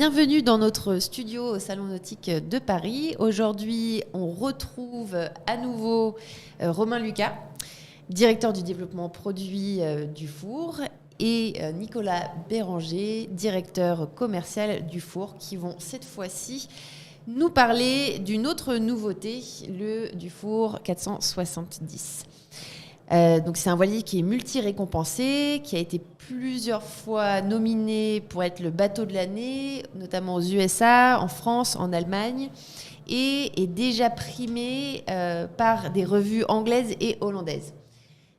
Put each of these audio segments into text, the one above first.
Bienvenue dans notre studio au Salon Nautique de Paris. Aujourd'hui, on retrouve à nouveau Romain Lucas, directeur du développement produit du Four, et Nicolas Béranger, directeur commercial du Four, qui vont cette fois-ci nous parler d'une autre nouveauté, le Dufour 470. Donc c'est un voilier qui est multi-récompensé, qui a été plusieurs fois nominé pour être le bateau de l'année, notamment aux USA, en France, en Allemagne, et est déjà primé par des revues anglaises et hollandaises.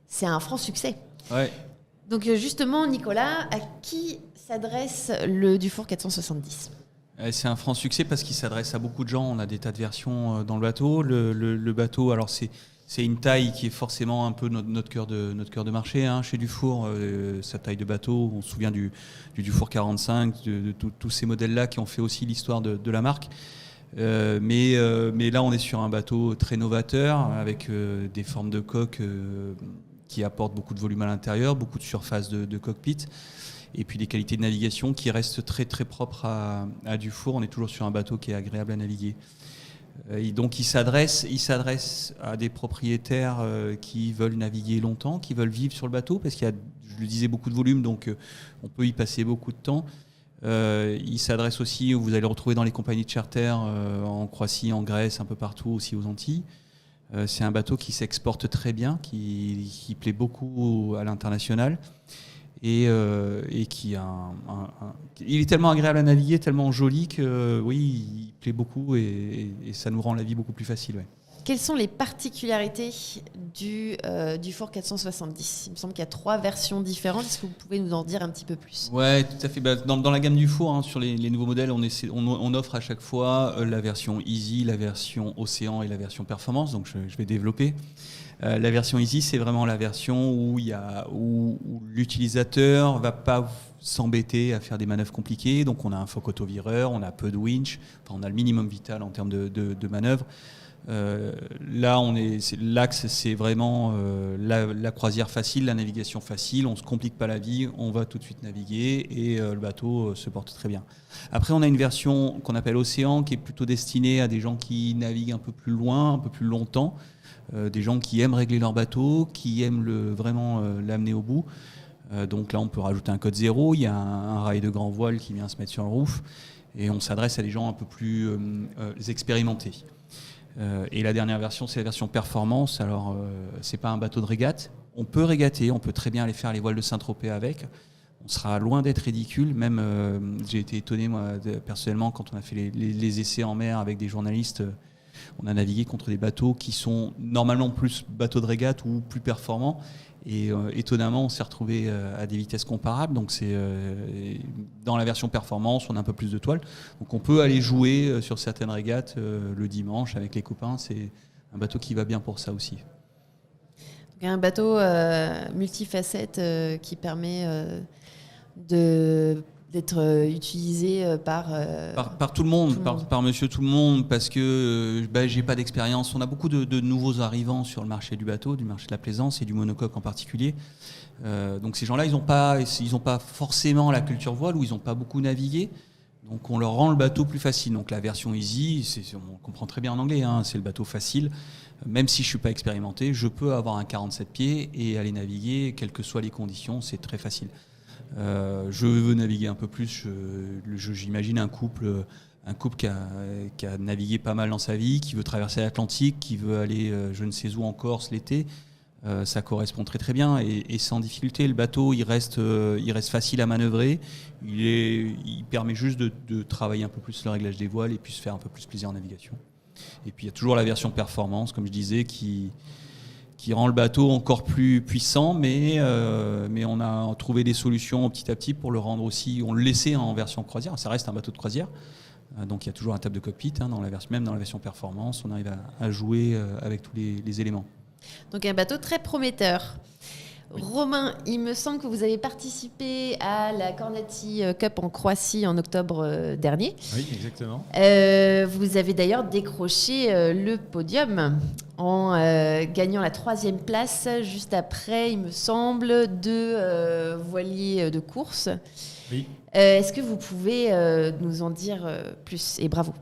C'est un franc succès. Ouais. Donc justement, Nicolas, à qui s'adresse le Dufour 470 ? C'est un franc succès parce qu'il s'adresse à beaucoup de gens. On a des tas de versions dans le bateau. Le bateau, alors c'est une taille qui est forcément un peu notre cœur de marché chez Dufour. Sa taille de bateau, on se souvient du Dufour 45, de tous ces modèles-là qui ont fait aussi l'histoire de la marque. Mais là, on est sur un bateau très novateur avec des formes de coque qui apportent beaucoup de volume à l'intérieur, beaucoup de surface de cockpit. Et puis des qualités de navigation qui restent très très propres à Dufour. On est toujours sur un bateau qui est agréable à naviguer. Et donc il s'adresse à des propriétaires qui veulent naviguer longtemps, qui veulent vivre sur le bateau, parce qu'il y a, je le disais, beaucoup de volume, donc on peut y passer beaucoup de temps. Il s'adresse aussi, vous allez le retrouver dans les compagnies de charter en Croatie, en Grèce, un peu partout, aussi aux Antilles. C'est un bateau qui s'exporte très bien, qui plaît beaucoup à l'international. Et qui il est tellement agréable à naviguer, tellement joli que oui, il plaît beaucoup et ça nous rend la vie beaucoup plus facile. Ouais. Quelles sont les particularités du Four 470 ? Il me semble qu'il y a 3 versions différentes. Est-ce que vous pouvez nous en dire un petit peu plus ? Ouais, tout à fait. Dans la gamme du Four, sur les nouveaux modèles, on offre à chaque fois la version Easy, la version Océan et la version Performance. Donc je vais développer. La version Easy, c'est vraiment la version où l'utilisateur va pas s'embêter à faire des manœuvres compliquées. Donc on a un foc autovireur, on a peu de winch, on a le minimum vital en termes de manœuvres. Là, l'axe, c'est vraiment la croisière facile, la navigation facile. On se complique pas la vie, on va tout de suite naviguer et le bateau se porte très bien. Après, on a une version qu'on appelle Océan, qui est plutôt destinée à des gens qui naviguent un peu plus loin, un peu plus longtemps. Des gens qui aiment régler leur bateau, qui aiment vraiment l'amener au bout. Donc là, on peut rajouter un code 0. Il y a un rail de grand voile qui vient se mettre sur le roof. Et on s'adresse à des gens un peu plus expérimentés. Et la dernière version, c'est la version performance. Alors, c'est pas un bateau de régate. On peut régater, on peut très bien aller faire les voiles de Saint-Tropez avec. On sera loin d'être ridicule. Même, j'ai été étonné, moi, personnellement, quand on a fait les essais en mer avec des journalistes. On a navigué contre des bateaux qui sont normalement plus bateaux de régate ou plus performants. Et étonnamment, on s'est retrouvé à des vitesses comparables. Donc, dans la version performance, on a un peu plus de toile. Donc, on peut aller jouer sur certaines régates le dimanche avec les copains. C'est un bateau qui va bien pour ça aussi. Donc, un bateau multifacette qui permet d'être utilisé par tout le monde, par monsieur tout le monde, parce que j'ai pas d'expérience. On a beaucoup de nouveaux arrivants sur le marché du bateau, du marché de la plaisance et du monocoque en particulier. Donc ces gens-là, ils n'ont pas forcément la culture voile ou ils n'ont pas beaucoup navigué. Donc on leur rend le bateau plus facile. Donc la version Easy, on comprend très bien en anglais, c'est le bateau facile. Même si je suis pas expérimenté, je peux avoir un 47 pieds et aller naviguer, quelles que soient les conditions, c'est très facile. Je veux naviguer un peu plus. J'imagine un couple qui a navigué pas mal dans sa vie, qui veut traverser l'Atlantique, qui veut aller je ne sais où en Corse l'été. Ça correspond très très bien et sans difficulté. Le bateau, il reste facile à manœuvrer. Il permet juste de travailler un peu plus le réglage des voiles et puis se faire un peu plus plaisir en navigation. Et puis il y a toujours la version performance, comme je disais, qui rend le bateau encore plus puissant, mais on a trouvé des solutions petit à petit pour le rendre aussi. On le laissait en version croisière, ça reste un bateau de croisière, donc il y a toujours un table de cockpit, même dans la version performance, on arrive à jouer avec tous les éléments. Donc un bateau très prometteur. Oui. Romain, il me semble que vous avez participé à la Kornati Cup en Croatie en octobre dernier. Oui, exactement. Vous avez d'ailleurs décroché le podium en gagnant la 3e place, juste après, il me semble, 2 voiliers de course. Oui. Est-ce que vous pouvez nous en dire plus? Et bravo.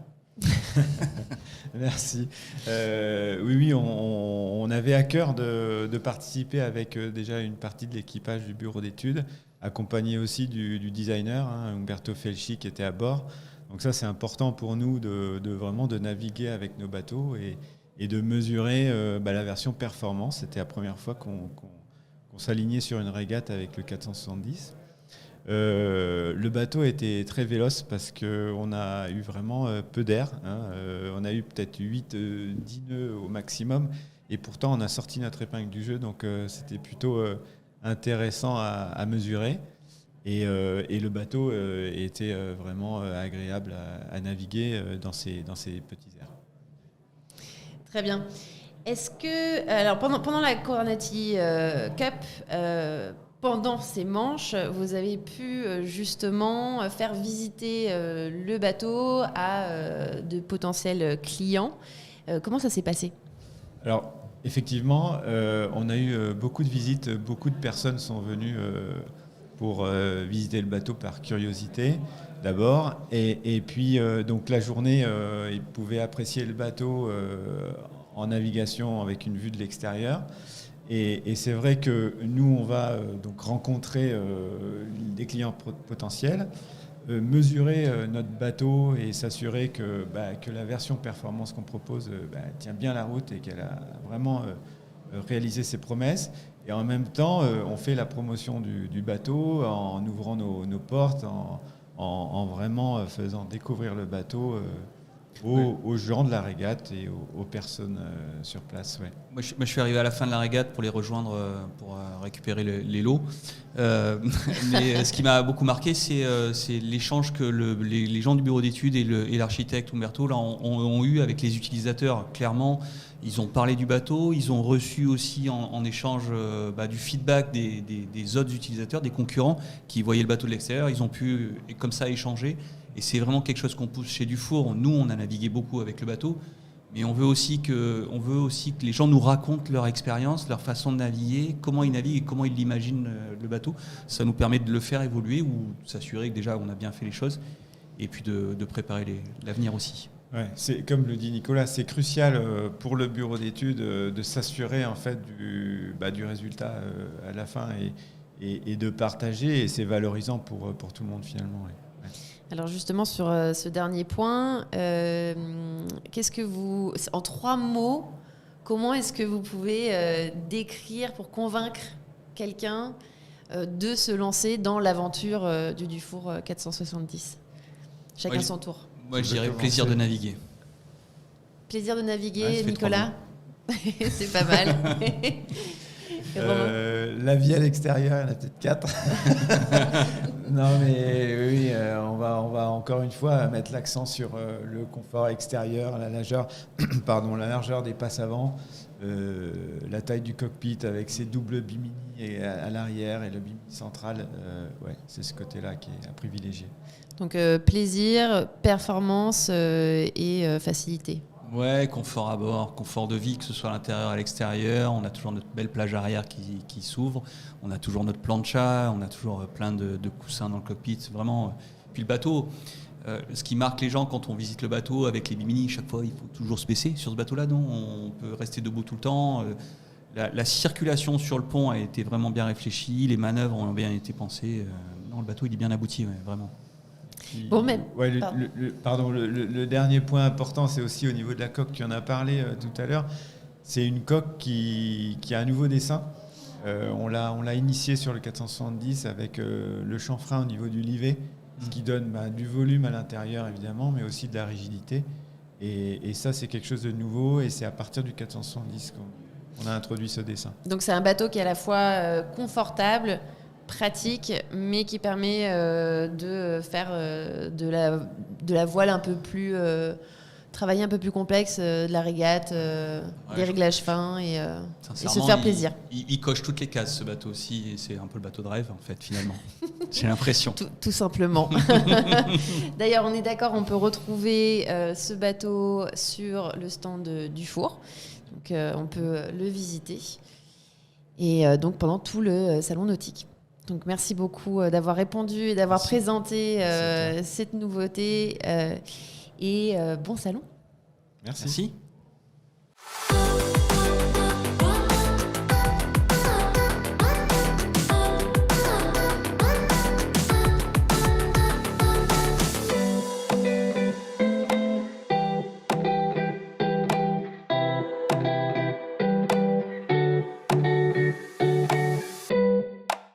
Merci. Oui, on avait à cœur de participer avec déjà une partie de l'équipage du bureau d'études, accompagné aussi du designer, Umberto Felci, qui était à bord. Donc ça, c'est important pour nous de vraiment de naviguer avec nos bateaux et de mesurer la version performance. C'était la première fois qu'on s'alignait sur une régate avec le 470. Le bateau était très véloce parce qu'on a eu vraiment peu d'air. On a eu peut-être 8-10 nœuds au maximum. Et pourtant, on a sorti notre épingle du jeu. Donc, c'était plutôt intéressant à mesurer. Et le bateau était vraiment agréable à naviguer dans ces petits airs. Très bien. Est-ce que, alors pendant la Coronati Cup, pendant ces manches, vous avez pu justement faire visiter le bateau à de potentiels clients. Comment ça s'est passé? Alors, effectivement, on a eu beaucoup de visites. Beaucoup de personnes sont venues pour visiter le bateau par curiosité, d'abord. Et puis, donc la journée, ils pouvaient apprécier le bateau en navigation avec une vue de l'extérieur. Et c'est vrai que nous, on va donc rencontrer des clients potentiels, mesurer notre bateau et s'assurer que la version performance qu'on propose tient bien la route et qu'elle a vraiment réalisé ses promesses. Et en même temps, on fait la promotion du bateau en ouvrant nos portes, en vraiment faisant découvrir le bateau aux gens de la régate et aux personnes sur place. Ouais. Moi, je suis arrivé à la fin de la régate pour les rejoindre, pour récupérer les lots. Mais ce qui m'a beaucoup marqué, c'est l'échange que les gens du bureau d'études et l'architecte Umberto là, ont eu avec les utilisateurs. Clairement, ils ont parlé du bateau, ils ont reçu aussi en échange du feedback des autres utilisateurs, des concurrents qui voyaient le bateau de l'extérieur. Ils ont pu, comme ça, échanger. Et c'est vraiment quelque chose qu'on pousse chez Dufour. Nous, on a navigué beaucoup avec le bateau, mais on veut aussi que les gens nous racontent leur expérience, leur façon de naviguer, comment ils naviguent et comment ils l'imaginent le bateau. Ça nous permet de le faire évoluer ou s'assurer que déjà on a bien fait les choses et puis de préparer l'avenir aussi. Ouais, c'est comme le dit Nicolas, c'est crucial pour le bureau d'études de s'assurer en fait du résultat à la fin et de partager, et c'est valorisant pour tout le monde finalement. Ouais. Alors justement sur ce dernier point, qu'est-ce que vous, en 3 mots, comment est-ce que vous pouvez décrire pour convaincre quelqu'un de se lancer dans l'aventure du Dufour 470? Chacun son tour. Moi, je dirais plaisir de naviguer. Plaisir de naviguer, Nicolas. C'est pas mal. La vie à l'extérieur, il y en a peut-être 4. Non, mais oui, on va encore une fois mettre l'accent sur le confort extérieur, la largeur des passes avant, la taille du cockpit avec ses doubles bimini à l'arrière et le bimini central. C'est ce côté-là qui est à privilégier. Donc plaisir, performance et facilité. Ouais, confort à bord, confort de vie, que ce soit à l'intérieur et à l'extérieur. On a toujours notre belle plage arrière qui s'ouvre. On a toujours notre plancha, on a toujours plein de coussins dans le cockpit. Vraiment. Puis le bateau, ce qui marque les gens quand on visite le bateau avec les bimini, chaque fois, il faut toujours se baisser sur ce bateau-là. Non, on peut rester debout tout le temps. La circulation sur le pont a été vraiment bien réfléchie. Les manœuvres ont bien été pensées. Non, le bateau, il est bien abouti, ouais, vraiment. Bon, même. Ouais, le dernier point important, c'est aussi au niveau de la coque, tu en as parlé tout à l'heure. C'est une coque qui a un nouveau dessin. On l'a initié sur le 470 avec le chanfrein au niveau du livet, ce qui donne du volume à l'intérieur évidemment, mais aussi de la rigidité. Et ça, c'est quelque chose de nouveau, et c'est à partir du 470 qu'on a introduit ce dessin. Donc c'est un bateau qui est à la fois confortable, pratique, mais qui permet de faire de la voile un peu plus travailler un peu plus complexe, de la régate, des réglages fins et se faire plaisir. Il coche toutes les cases, ce bateau aussi, et c'est un peu le bateau de rêve en fait finalement. J'ai l'impression. Tout simplement. D'ailleurs, on est d'accord, on peut retrouver ce bateau sur le stand du four, donc on peut le visiter, et donc pendant tout le salon nautique. Donc merci beaucoup d'avoir répondu et d'avoir Merci. présenté Merci à toi. cette nouveauté. Et bon salon. Merci. Merci.